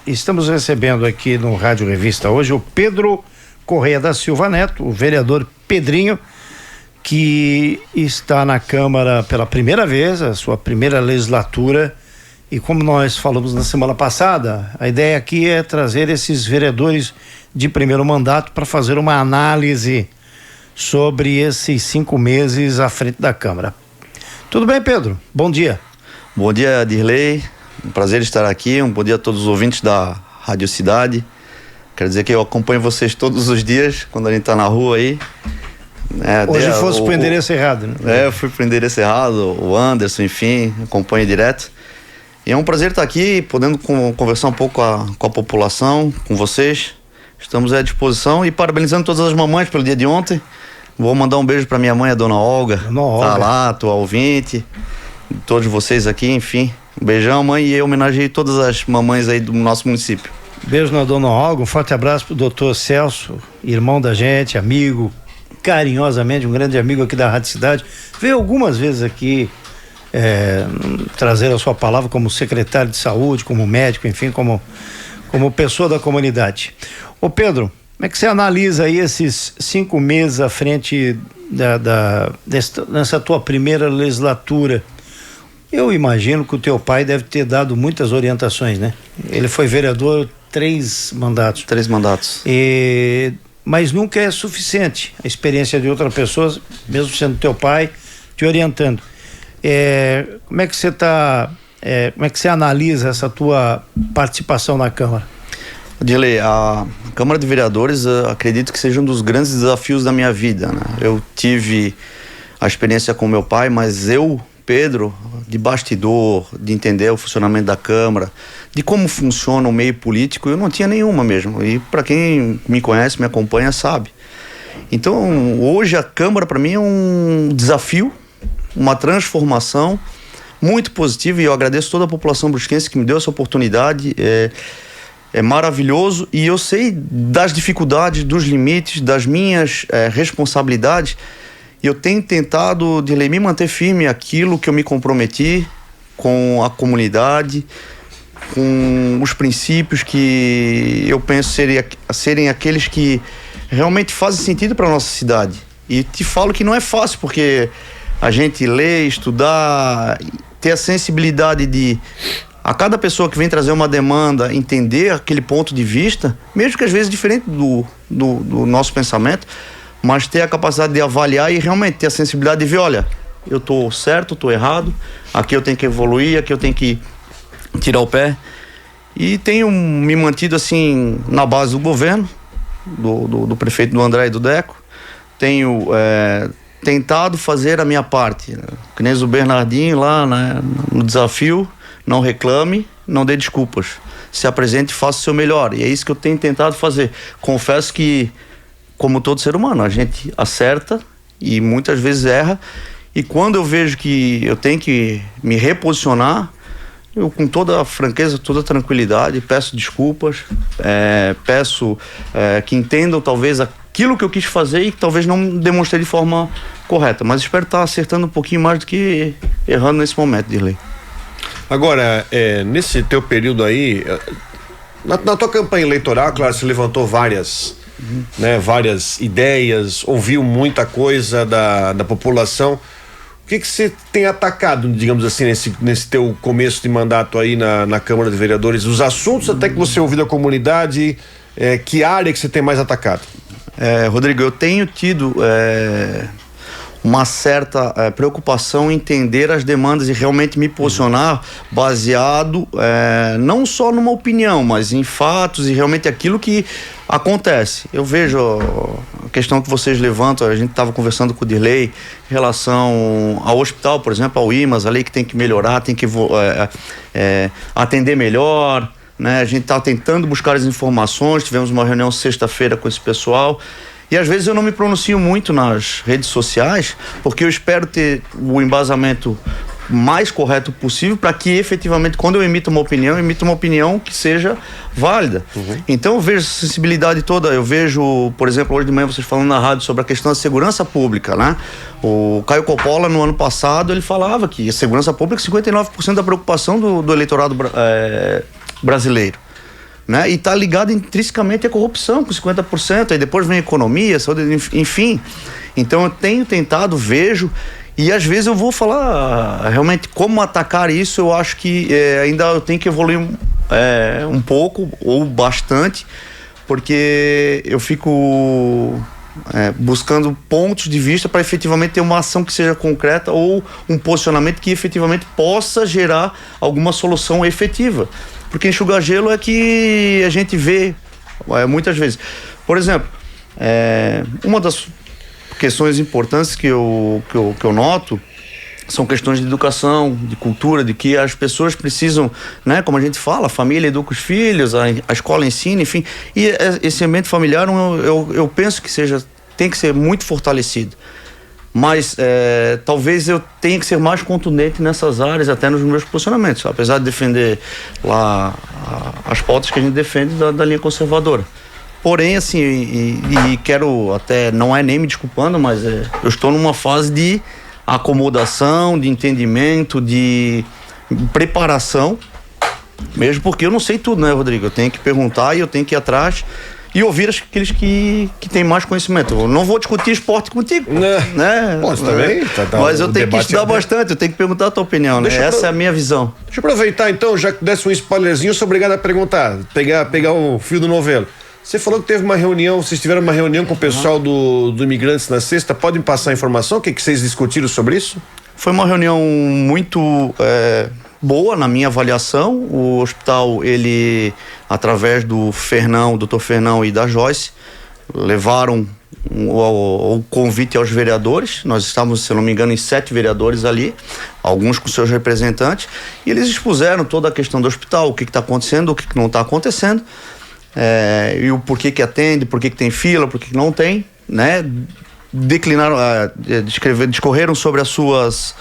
estamos recebendo aqui no Rádio Revista hoje o Pedro Correia da Silva Neto, o vereador Pedrinho, que está na Câmara pela primeira vez, a sua primeira legislatura, e como nós falamos na semana passada, a ideia aqui é trazer esses vereadores de primeiro mandato para fazer uma análise sobre esses 5 meses à frente da Câmara. Tudo bem, Pedro? Bom dia. Bom dia, Dirley. Um prazer estar aqui. Um bom dia a todos os ouvintes da Rádio Cidade. Quero dizer que eu acompanho vocês todos os dias quando a gente está na rua aí. Hoje fosse pro endereço errado, né? Eu fui pro endereço errado, o Anderson, enfim, acompanho direto. E é um prazer estar aqui, podendo conversar um pouco com a população, com vocês. Estamos à disposição e parabenizando todas as mamães pelo dia de ontem. Vou mandar um beijo para minha mãe, a dona Olga. Tá lá, tua ouvinte, todos vocês aqui, enfim. Um beijão, mãe, e eu homenageei todas as mamães aí do nosso município. Beijo na dona Olga, um forte abraço pro doutor Celso, irmão da gente, amigo, carinhosamente, um grande amigo aqui da Rádio Cidade. Veio algumas vezes aqui trazer a sua palavra como secretário de saúde, como médico, enfim, como pessoa da comunidade. Ô Pedro, como é que você analisa aí esses 5 meses à frente nessa tua primeira legislatura? Eu imagino que o teu pai deve ter dado muitas orientações, né? Ele foi vereador 3 mandatos. 3 mandatos. Mas nunca é suficiente a experiência de outra pessoa, mesmo sendo teu pai, te orientando. Como é que você como é que você analisa essa tua participação na Câmara? Dirley, a Câmara de Vereadores, acredito que seja um dos grandes desafios da minha vida, né? Eu tive a experiência com meu pai, mas Pedro, de bastidor, de entender o funcionamento da Câmara, de como funciona o meio político, eu não tinha nenhuma mesmo. E para quem me conhece, me acompanha, sabe. Então, hoje a Câmara para mim é um desafio, uma transformação muito positiva, e eu agradeço toda a população brusquense que me deu essa oportunidade. É maravilhoso, e eu sei das dificuldades, dos limites, das minhas responsabilidades. E eu tenho tentado, Dirley, me manter firme aquilo que eu me comprometi com a comunidade, com os princípios que eu penso serem aqueles que realmente fazem sentido para a nossa cidade. E te falo que não é fácil, porque a gente ler, estudar, ter a sensibilidade de, a cada pessoa que vem trazer uma demanda, entender aquele ponto de vista, mesmo que às vezes diferente do nosso pensamento, mas ter a capacidade de avaliar e realmente ter a sensibilidade de ver, olha, eu tô certo, tô errado, aqui eu tenho que evoluir, aqui eu tenho que tirar o pé. E tenho me mantido assim na base do governo, do prefeito do André e do Deco. Tenho tentado fazer a minha parte, né? Que nem o Bernardinho lá, né, no desafio: não reclame, não dê desculpas, se apresente e faça o seu melhor. E é isso que eu tenho tentado fazer. Confesso que, como todo ser humano, a gente acerta e muitas vezes erra, e quando eu vejo que eu tenho que me reposicionar, eu, com toda a franqueza, toda a tranquilidade, peço desculpas, peço que entendam talvez aquilo que eu quis fazer e que talvez não demonstrei de forma correta, mas espero estar acertando um pouquinho mais do que errando nesse momento, Dirley. Agora, nesse teu período aí, na tua campanha eleitoral, claro, você levantou várias ideias, ouviu muita coisa da população. O que você tem atacado, digamos assim, nesse teu começo de mandato aí na Câmara de Vereadores? Os assuntos até que você ouviu da comunidade, que área que você tem mais atacado? Rodrigo, eu tenho tido uma certa preocupação em entender as demandas e realmente me posicionar baseado não só numa opinião, mas em fatos e realmente aquilo que acontece. Eu vejo a questão que vocês levantam, a gente estava conversando com o Dirley em relação ao hospital, por exemplo, ao IMAS, ali que tem que melhorar, tem que atender melhor, né? A gente está tentando buscar as informações, tivemos uma reunião sexta-feira com esse pessoal. E às vezes eu não me pronuncio muito nas redes sociais, porque eu espero ter o embasamento mais correto possível para que efetivamente, quando eu emito uma opinião que seja válida. Uhum. Então eu vejo essa sensibilidade toda. Eu vejo, por exemplo, hoje de manhã vocês falando na rádio sobre a questão da segurança pública, né? O Caio Coppola, no ano passado, ele falava que a segurança pública é 59% da preocupação do eleitorado brasileiro. né? E está ligado intrinsecamente à corrupção, com 50%, aí depois vem a economia, saúde, enfim. Então eu tenho tentado, vejo, e às vezes eu vou falar realmente como atacar isso. Eu acho que ainda eu tenho que evoluir um pouco ou bastante, porque eu fico buscando pontos de vista para efetivamente ter uma ação que seja concreta ou um posicionamento que efetivamente possa gerar alguma solução efetiva. Porque enxugar gelo é que a gente vê muitas vezes. Por exemplo, uma das questões importantes que eu noto são questões de educação, de cultura, de que as pessoas precisam, né, como a gente fala, a família educa os filhos, a escola ensina, enfim, e esse ambiente familiar eu penso que tem que ser muito fortalecido, mas talvez eu tenha que ser mais contundente nessas áreas, até nos meus posicionamentos, apesar de defender lá as pautas que a gente defende da linha conservadora. Porém, assim, e quero até, não é nem me desculpando, mas eu estou numa fase de acomodação, de entendimento, de preparação, mesmo porque eu não sei tudo, né, Rodrigo? Eu tenho que perguntar e eu tenho que ir atrás e ouvir aqueles que têm mais conhecimento. Eu não vou discutir esporte contigo, né? Posso também, mas eu tenho que estudar bastante, eu tenho que perguntar a tua opinião, né? Essa é a minha visão. Deixa eu aproveitar então, já que desse um spoilerzinho, sou obrigado a perguntar, pegar o fio do novelo. Você falou que teve uma reunião, vocês tiveram uma reunião com o pessoal do Imigrantes na sexta. Pode me passar a informação? O que vocês discutiram sobre isso? Foi uma reunião muito boa na minha avaliação. O hospital, ele, através do Dr. Fernão e da Joyce, levaram o convite aos vereadores. Nós estávamos, se não me engano, em 7 vereadores ali, alguns com seus representantes, e eles expuseram toda a questão do hospital, o que está acontecendo, o que não está acontecendo. E o porquê que atende, porquê que tem fila, porquê que não tem, né? Declinaram, discorreram sobre as suas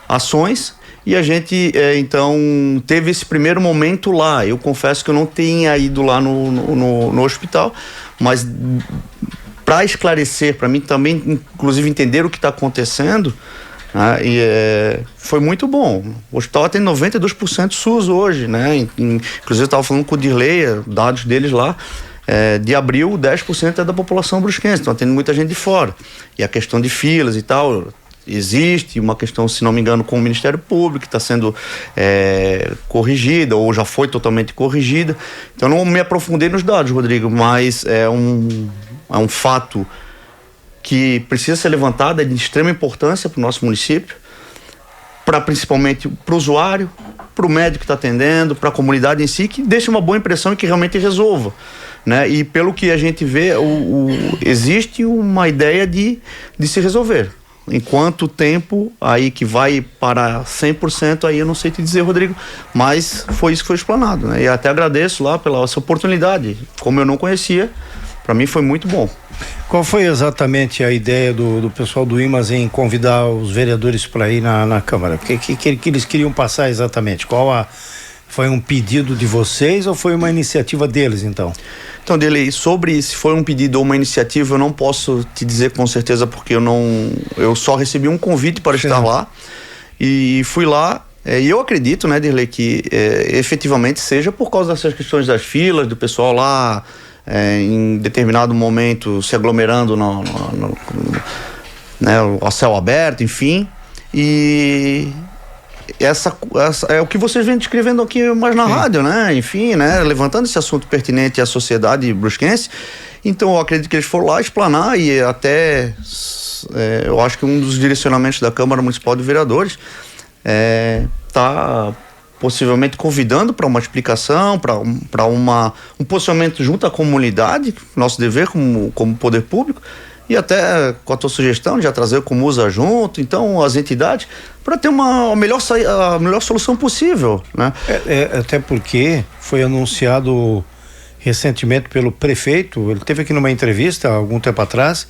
ações e a gente então teve esse primeiro momento lá. Eu confesso que eu não tinha ido lá no hospital, mas para esclarecer, para mim também, inclusive entender o que está acontecendo, foi muito bom. O hospital tem 92% SUS hoje, né? Inclusive eu estava falando com o Dirley, dados deles lá, de abril 10% é da população brusquense, então atende muita gente de fora. E a questão de filas e tal, existe uma questão, se não me engano, com o Ministério Público, que está sendo corrigida, ou já foi totalmente corrigida. Então não me aprofundei nos dados, Rodrigo, mas é um fato que precisa ser levantada, é de extrema importância para o nosso município, principalmente para o usuário, para o médico que está atendendo, para a comunidade em si, que deixe uma boa impressão e que realmente resolva, né? E pelo que a gente vê, existe uma ideia de se resolver. Em quanto tempo aí que vai para 100%, aí eu não sei te dizer, Rodrigo, mas foi isso que foi explanado, né? E até agradeço lá pela essa oportunidade, como eu não conhecia, para mim foi muito bom. Qual foi exatamente a ideia do pessoal do IMAS em convidar os vereadores para ir na Câmara? O que eles queriam passar exatamente? Foi um pedido de vocês ou foi uma iniciativa deles, então? Então, Dele, sobre se foi um pedido ou uma iniciativa, eu não posso te dizer com certeza, porque eu só recebi um convite para estar lá e fui lá. E eu acredito, né, Dirley, que efetivamente seja por causa dessas questões das filas, do pessoal lá em determinado momento se aglomerando a céu aberto, enfim. E essa é o que vocês vêm descrevendo aqui mais na rádio, né? Enfim, né? Levantando esse assunto pertinente à sociedade brusquense. Então eu acredito que eles foram lá explanar e até eu acho que um dos direcionamentos da Câmara Municipal de Vereadores tá possivelmente convidando para uma explicação, para um posicionamento junto à comunidade, nosso dever como poder público, e até com a tua sugestão de já trazer o Comusa junto, então as entidades, para ter a melhor solução possível, né? Até porque foi anunciado recentemente pelo prefeito, ele teve aqui numa entrevista há algum tempo atrás,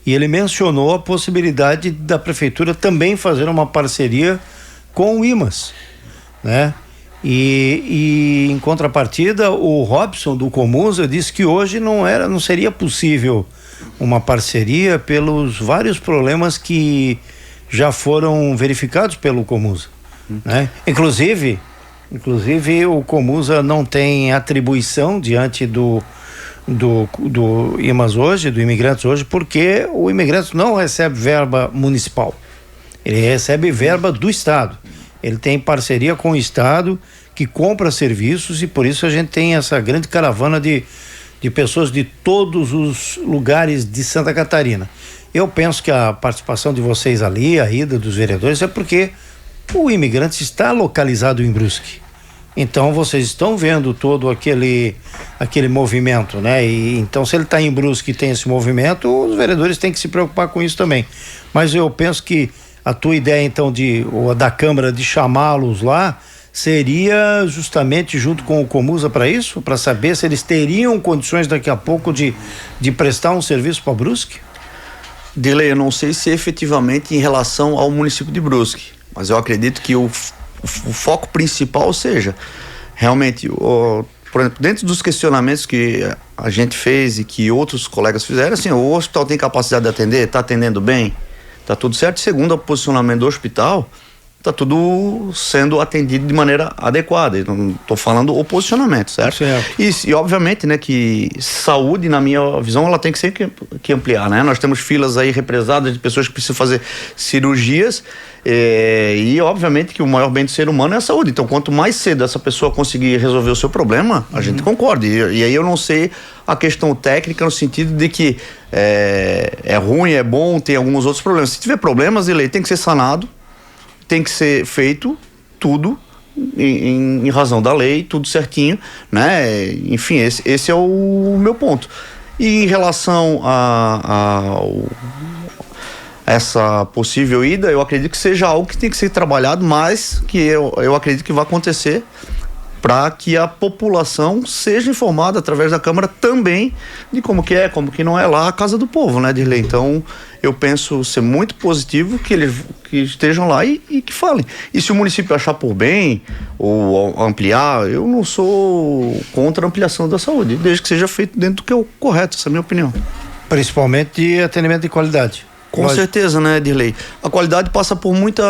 e ele mencionou a possibilidade da prefeitura também fazer uma parceria com o IMAS, né? E em contrapartida, o Robson do Comusa disse que hoje não seria possível uma parceria pelos vários problemas que já foram verificados pelo Comusa, né? Inclusive Inclusive o Comusa não tem atribuição diante do IMAS hoje, do Imigrantes hoje, porque o Imigrantes não recebe verba municipal, ele recebe verba do Estado. Ele tem parceria com o Estado que compra serviços, e por isso a gente tem essa grande caravana de pessoas de todos os lugares de Santa Catarina. Eu penso que a participação de vocês ali, a ida dos vereadores, é porque o Imigrantes está localizado em Brusque. Então vocês estão vendo todo aquele movimento, né? E então, se ele está em Brusque e tem esse movimento, os vereadores têm que se preocupar com isso também. Mas eu penso que a tua ideia, então, ou da Câmara, de chamá-los lá, seria justamente junto com o Comusa para isso? Para saber se eles teriam condições daqui a pouco de prestar um serviço para Brusque? Dirley, eu não sei se efetivamente em relação ao município de Brusque, mas eu acredito que o foco principal seja realmente, por exemplo, dentro dos questionamentos que a gente fez e que outros colegas fizeram, assim, o hospital tem capacidade de atender, está atendendo bem, está tudo certo. Segundo o posicionamento do hospital, está tudo sendo atendido de maneira adequada. Estou falando o posicionamento, certo? E obviamente, né, que saúde, na minha visão, ela tem que ser que ampliar, né? Nós temos filas aí represadas de pessoas que precisam fazer cirurgias, e obviamente que o maior bem do ser humano é a saúde. Então, quanto mais cedo essa pessoa conseguir resolver o seu problema, a gente concorda. E aí eu não sei a questão técnica no sentido de que é ruim, é bom, tem alguns outros problemas. Se tiver problemas, ele tem que ser sanado, tem que ser feito tudo em razão da lei, tudo certinho, né? Enfim, esse é o meu ponto. E em relação a essa possível ida, eu acredito que seja algo que tem que ser trabalhado, mas que eu acredito que vai acontecer para que a população seja informada através da Câmara também de como que é, como que não é lá a casa do povo, né, Dirley? Então, eu penso ser muito positivo que eles estejam lá e que falem. E se o município achar por bem ou ampliar, eu não sou contra a ampliação da saúde, desde que seja feito dentro do que é o correto, essa é a minha opinião. Principalmente de atendimento de qualidade. Com certeza, né, Dirley? A qualidade passa por muitos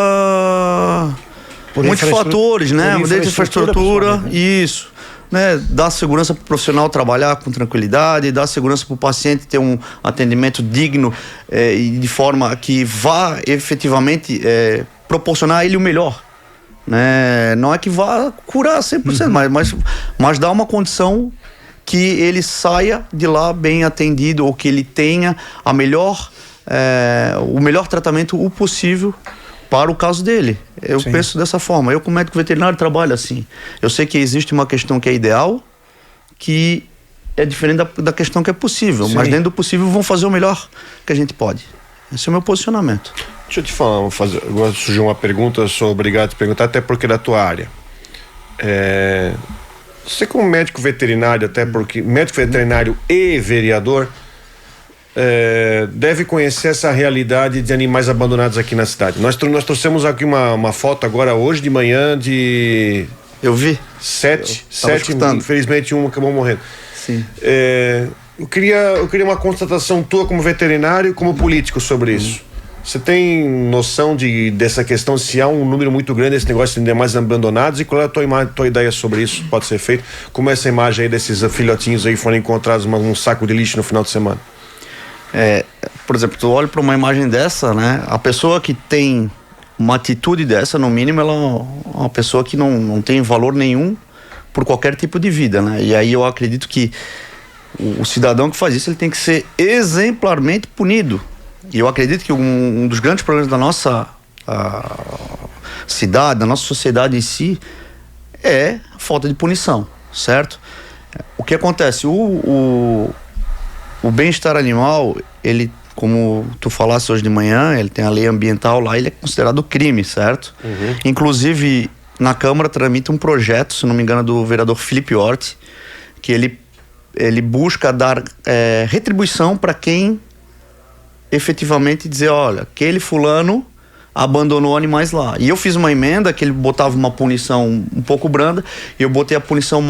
fatores, né? Desde infraestrutura, isso, né? Dá segurança para o profissional trabalhar com tranquilidade, dá segurança para o paciente ter um atendimento digno e de forma que vá efetivamente proporcionar a ele o melhor, né? Não é que vá curar 100%, mas dá uma condição que ele saia de lá bem atendido, ou que ele tenha o melhor tratamento possível para o caso dele. Eu penso dessa forma. Eu, como médico veterinário, trabalho assim. Eu sei que existe uma questão que é ideal, que é diferente da questão que é possível. Sim. Mas dentro do possível vão fazer o melhor que a gente pode. Esse é o meu posicionamento. Deixa eu te falar, agora surgiu uma pergunta, sou obrigado a te perguntar, até porque é da tua área. Você, como médico veterinário, até porque médico veterinário e vereador, deve conhecer essa realidade de animais abandonados aqui na cidade. Nós trouxemos aqui uma foto agora, hoje de manhã, de... Eu vi. Sete, infelizmente um acabou morrendo. Sim. Eu queria uma constatação tua como veterinário e como político sobre isso. Você tem noção dessa questão, se há um número muito grande desse negócio de animais abandonados, e qual é a tua ideia sobre isso? Pode ser feito? Como é essa imagem aí desses filhotinhos aí foram encontrados num saco de lixo no final de semana? Por exemplo, tu olha para uma imagem dessa, né? A pessoa que tem uma atitude dessa, no mínimo, ela é uma pessoa que não tem valor nenhum por qualquer tipo de vida, né? E aí eu acredito que o cidadão que faz isso, ele tem que ser exemplarmente punido. E eu acredito que um dos grandes problemas da nossa cidade, da nossa sociedade em si, é a falta de punição, certo? O que acontece? O bem-estar animal, ele, como tu falaste hoje de manhã, ele tem a lei ambiental lá, ele é considerado crime, certo? Inclusive, na Câmara tramita um projeto, se não me engano, do vereador Felipe Hort, que ele busca dar retribuição para quem efetivamente dizer, olha, aquele fulano abandonou animais lá. E eu fiz uma emenda que ele botava uma punição um pouco branda, e eu botei a punição,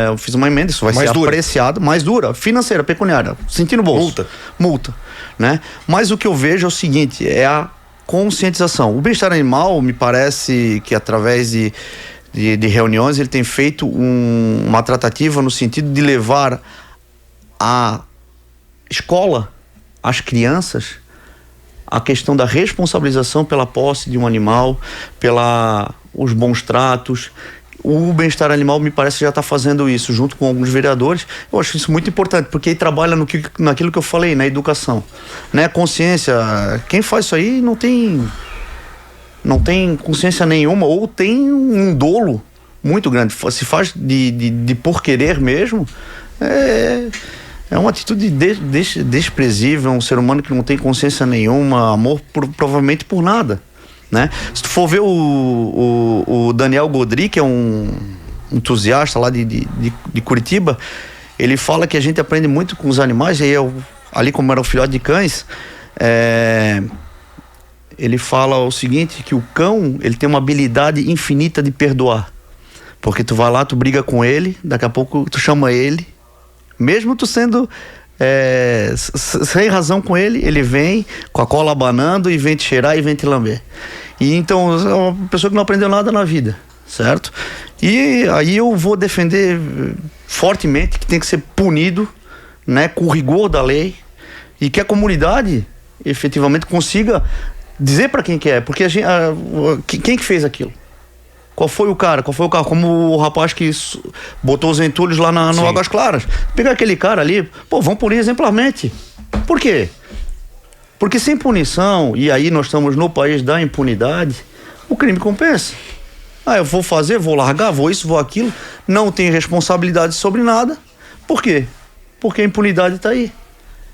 eu fiz uma emenda, isso vai ser apreciado, mais dura, financeira, pecuniária, sentindo no bolso. Multa, né? Mas o que eu vejo é o seguinte, é a conscientização. O bem-estar animal, me parece que através de de reuniões, ele tem feito uma tratativa no sentido de levar a escola, as crianças, a questão da responsabilização pela posse de um animal, os bons tratos. O bem-estar animal me parece que já está fazendo isso junto com alguns vereadores. Eu acho isso muito importante, porque ele trabalha naquilo que eu falei, na educação, né? Consciência, quem faz isso aí não tem consciência nenhuma, ou tem um dolo muito grande. Se faz de por querer mesmo, é uma atitude desprezível, um ser humano que não tem consciência nenhuma, amor provavelmente por nada, né? Se tu for ver o Daniel Godry, que é um entusiasta lá de Curitiba, ele fala que a gente aprende muito com os animais, e aí ali como era o filhote de cães, ele fala o seguinte, que o cão, ele tem uma habilidade infinita de perdoar, porque tu vai lá, tu briga com ele, daqui a pouco tu chama ele, mesmo tu sendo sem razão com ele, ele vem com a cola abanando e vem te cheirar e vem te lamber. E então é uma pessoa que não aprendeu nada na vida, certo? E aí eu vou defender fortemente que tem que ser punido, né, com o rigor da lei, e que a comunidade efetivamente consiga dizer para quem que é, porque quem que fez aquilo? Qual foi o cara? Como o rapaz que botou os entulhos lá no Águas Claras. Pegar aquele cara ali, vão punir exemplarmente. Por quê? Porque sem punição, e aí nós estamos no país da impunidade, o crime compensa. Eu vou fazer, vou largar, vou isso, vou aquilo, não tem responsabilidade sobre nada. Por quê? Porque a impunidade está aí.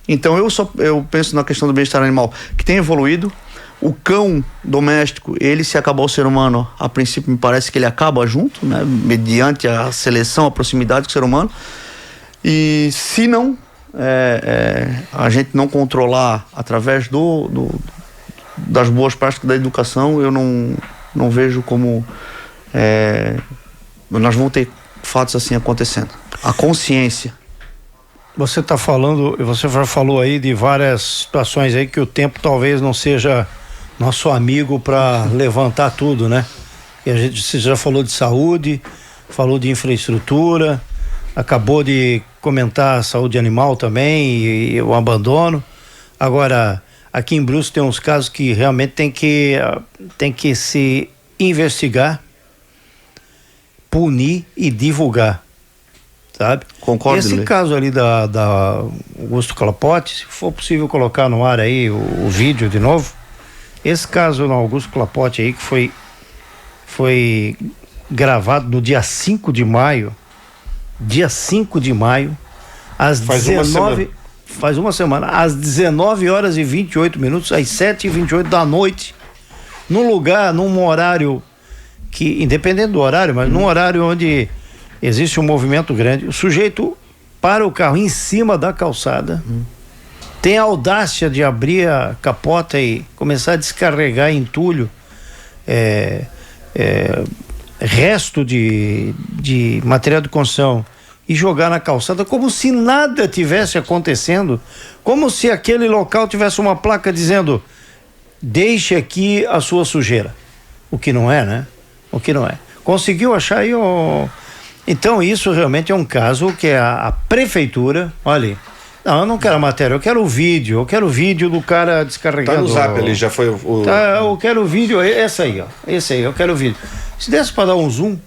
Então eu penso na questão do bem-estar animal, que tem evoluído. O cão doméstico, ele, se acabar o ser humano, a princípio me parece que ele acaba junto, né? Mediante a seleção, a proximidade com o ser humano. E se não, a gente não controlar através das boas práticas da educação, eu não vejo como nós vamos ter fatos assim acontecendo. A consciência. Você já falou aí de várias situações aí que o tempo talvez não seja nosso amigo para levantar tudo, né? E você já falou de saúde, falou de infraestrutura, acabou de comentar a saúde animal também e o abandono. Agora, aqui em Brusque tem uns casos que realmente tem que se investigar, punir e divulgar, sabe? Concordo. Esse caso ali da Augusto Clapote, se for possível colocar no ar aí o vídeo de novo. Esse caso no Augusto Clapote aí, que foi gravado no dia 5 de maio, às faz uma semana, às 19h28, às 7h28 da noite, num horário que, independente do horário, mas num horário onde existe um movimento grande, o sujeito para o carro em cima da calçada, tem a audácia de abrir a capota e começar a descarregar entulho, resto de material de construção, e jogar na calçada como se nada tivesse acontecendo, como se aquele local tivesse uma placa dizendo: deixe aqui a sua sujeira. O que não é, né? O que não é. Conseguiu achar aí Então isso realmente é um caso que a prefeitura, olha, não, eu não quero a matéria, eu quero o vídeo do cara descarregando. Tá no zap ali, já foi Tá, eu quero o vídeo, esse aí, eu quero o vídeo. Se desse pra dar um zoom.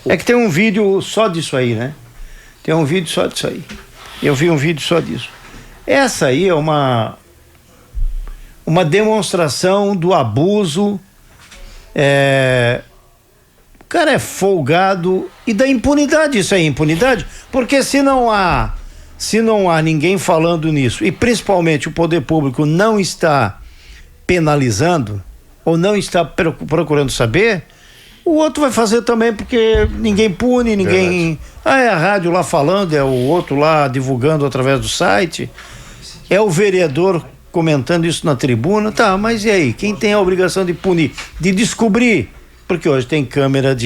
É que tem um vídeo só disso aí, né? Tem um vídeo só disso aí. Eu vi um vídeo só disso. Essa aí é uma demonstração do abuso, o cara é folgado, e da impunidade. Isso é impunidade, porque se não há ninguém falando nisso, e principalmente o poder público não está penalizando ou não está procurando saber, o outro vai fazer também, porque ninguém pune, ninguém... é a rádio lá falando, é o outro lá divulgando através do site, é o vereador comentando isso na tribuna. Tá, mas e aí? Quem tem a obrigação de punir, de descobrir? Porque hoje tem câmera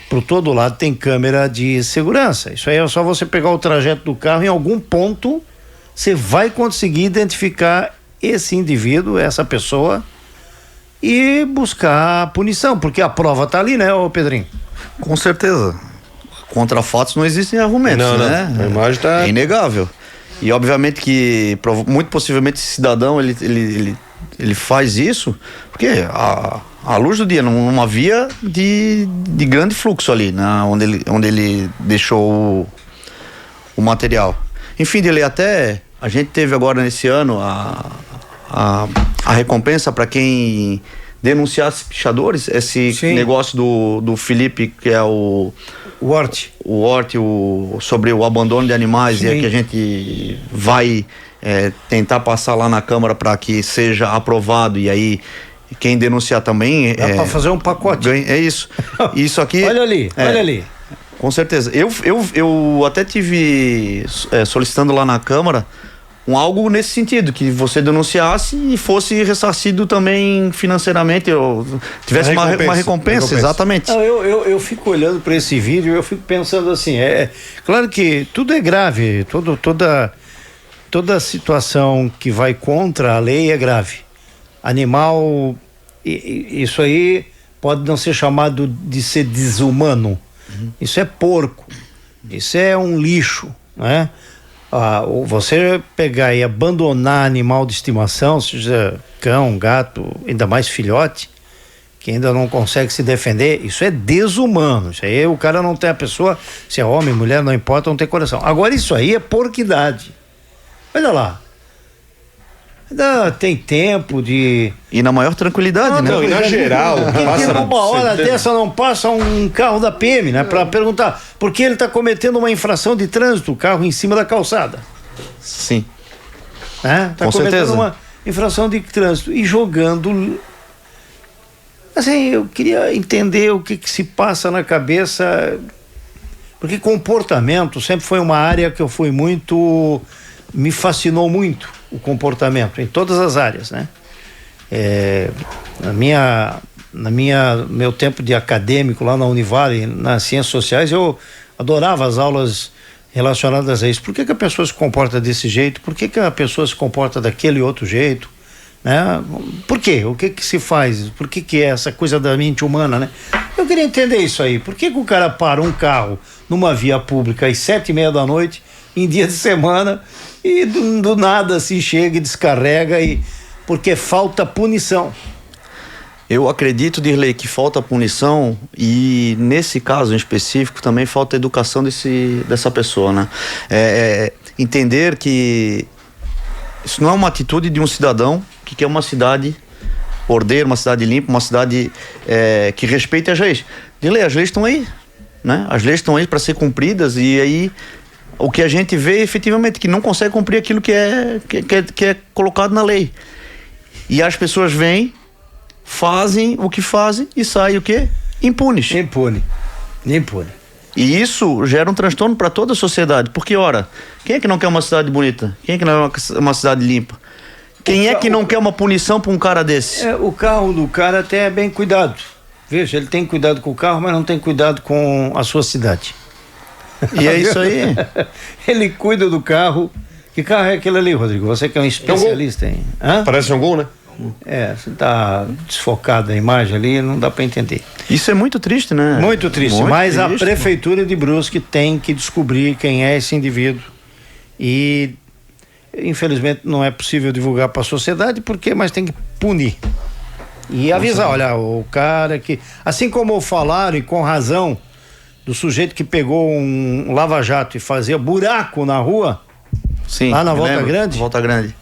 por todo lado tem câmera de segurança. Isso aí é só você pegar o trajeto do carro, em algum ponto você vai conseguir identificar esse indivíduo, essa pessoa, e buscar punição, porque a prova está ali, né, ô Pedrinho? Com certeza. Contra fatos não existem argumentos, né? A imagem tá... É inegável. E obviamente que, muito possivelmente, esse cidadão, ele faz isso porque à luz do dia, numa via de grande fluxo ali, né? Onde ele deixou o material. Enfim, a gente teve agora nesse ano a recompensa para quem denunciasse pichadores, esse Sim. negócio do Felipe, que é o Hort, sobre o abandono de animais. Sim. E é que a gente vai tentar passar lá na Câmara para que seja aprovado, e aí quem denunciar também... Dá para fazer um pacote. É isso. Isso aqui... Olha ali. Com certeza. Eu até tive solicitando lá na Câmara algo nesse sentido, que você denunciasse e fosse ressarcido também financeiramente, ou tivesse uma recompensa. Exatamente. Não, eu fico olhando para esse vídeo e eu fico pensando assim, claro que tudo é grave, toda situação que vai contra a lei é grave. Animal, isso aí pode não ser chamado de ser desumano. Isso é porco, isso é um lixo, né? Você pegar e abandonar animal de estimação, seja cão, gato, ainda mais filhote, que ainda não consegue se defender, isso é desumano. Isso aí o cara não tem, a pessoa, se é homem, mulher, não importa, não tem coração. Agora isso aí é porquidade. Olha lá. Ainda tem tempo de... E na maior tranquilidade, né? Não, e na geral... Que numa hora dessa não passa um carro da PM, né? Pra perguntar por que ele tá cometendo uma infração de trânsito, o carro em cima da calçada. Sim. Né? Tá Com cometendo certeza. uma infração de trânsito e jogando... Assim, eu queria entender o que se passa na cabeça, porque comportamento sempre foi uma área que eu fui muito... Me fascinou muito o comportamento em todas as áreas, né? Meu tempo de acadêmico lá na Univale, nas ciências sociais, eu adorava as aulas relacionadas a isso. Por que a pessoa se comporta desse jeito? Por que a pessoa se comporta daquele outro jeito? Né? Por quê? O que se faz? Por que é essa coisa da mente humana, né? Eu queria entender isso aí. Por que o cara para um carro numa via pública às 7:30 da noite, em dia de semana, e do nada assim chega e descarrega, porque falta punição? Eu acredito, Dirley, que falta punição, e nesse caso em específico também falta educação dessa pessoa, né? Entender que isso não é uma atitude de um cidadão que quer uma cidade ordeira, uma cidade limpa, uma cidade que respeite as leis. Dirley, as leis estão aí, né? As leis estão aí para ser cumpridas, e aí o que a gente vê é efetivamente que não consegue cumprir aquilo que é colocado na lei. E as pessoas vêm, fazem o que fazem e saem o quê? Impunes. Impune. E isso gera um transtorno para toda a sociedade. Porque, ora, quem é que não quer uma cidade bonita? Quem é que não quer uma cidade limpa? Quem é que não quer uma punição para um cara desse? O carro do cara até é bem cuidado. Veja, ele tem cuidado com o carro, mas não tem cuidado com a sua cidade. E é isso aí. Ele cuida do carro. Que carro é aquele ali, Rodrigo? Você que é um especialista em... Parece um gol, né? Você tá desfocado a imagem ali, não dá para entender. Isso é muito triste, né? Muito triste, muito mas triste. A prefeitura de Brusque tem que descobrir quem é esse indivíduo, e infelizmente não é possível divulgar para a sociedade, mas tem que punir e avisar. Olha, o cara que, assim como falaram, e com razão, do sujeito que pegou um lava-jato e fazia buraco na rua, sim, lá na Volta Grande. Volta Grande.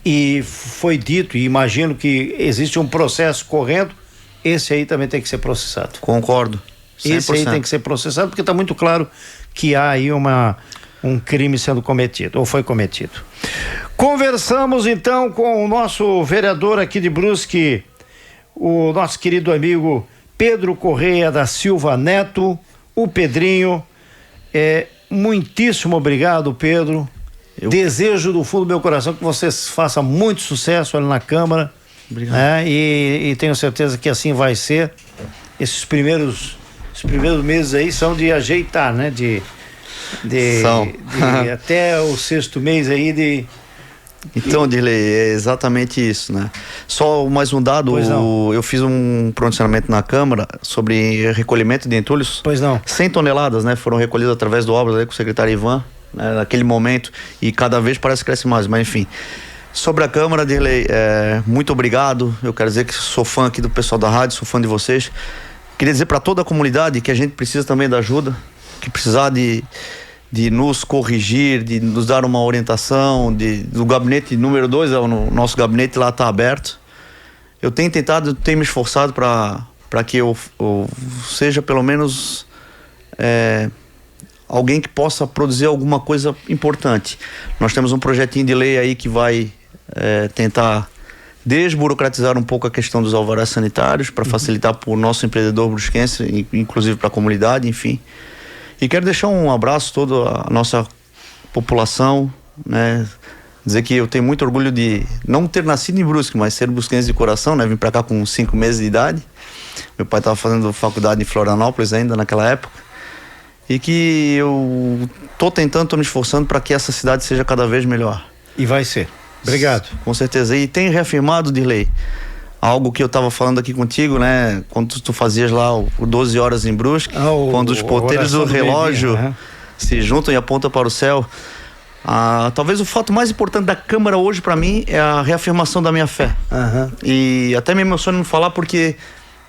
E foi dito, e imagino que existe um processo correndo, esse aí também tem que ser processado. Concordo. 100%. Esse aí tem que ser processado, porque está muito claro que há aí um crime sendo cometido, ou foi cometido. Conversamos então com o nosso vereador aqui de Brusque, o nosso querido amigo Pedro Correia da Silva Neto, o Pedrinho. Muitíssimo obrigado, Pedro. Desejo do fundo do meu coração que você faça muito sucesso ali na Câmara. Obrigado. E tenho certeza que assim vai ser. Esses primeiros meses aí são de ajeitar, né? De até o 6º mês aí Então, Dirley, é exatamente isso, né? Só mais um dado, eu fiz um pronunciamento na Câmara sobre recolhimento de entulhos. Pois não. 100 toneladas, né? Foram recolhidas através do Obras aí com o secretário Ivan, né, naquele momento, e cada vez parece que cresce mais, mas enfim. Sobre a Câmara, Dirley, muito obrigado. Eu quero dizer que sou fã aqui do pessoal da rádio, sou fã de vocês. Queria dizer para toda a comunidade que a gente precisa também da ajuda, que precisar de nos corrigir, de nos dar uma orientação, do gabinete número 2, o nosso gabinete lá está aberto. Eu tenho tentado, tenho me esforçado para que eu seja pelo menos alguém que possa produzir alguma coisa importante. Nós temos um projetinho de lei aí que vai tentar desburocratizar um pouco a questão dos alvarás sanitários para facilitar para o nosso empreendedor brusquense, inclusive para a comunidade, enfim. E quero deixar um abraço a toda a nossa população, né? Dizer que eu tenho muito orgulho de não ter nascido em Brusque, mas ser brusquense de coração, né? Vim para cá com 5 meses de idade. Meu pai estava fazendo faculdade em Florianópolis ainda naquela época. E que eu tô me esforçando para que essa cidade seja cada vez melhor. E vai ser. Obrigado. Com certeza. E tem reafirmado, Dirley, algo que eu estava falando aqui contigo, né? Quando tu fazias lá o 12 horas em Brusque, quando os ponteiros do relógio se juntam e apontam para o céu. Talvez o fato mais importante da Câmara hoje para mim é a reafirmação da minha fé. E até me emociona em falar porque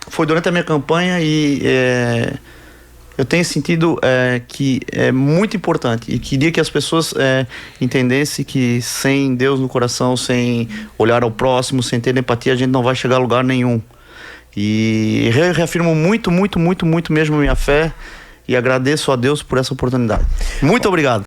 foi durante a minha campanha e eu tenho sentido que é muito importante e queria que as pessoas entendessem que sem Deus no coração, sem olhar ao próximo, sem ter empatia, a gente não vai chegar a lugar nenhum. E reafirmo muito, muito, muito, muito mesmo minha fé e agradeço a Deus por essa oportunidade. Muito obrigado.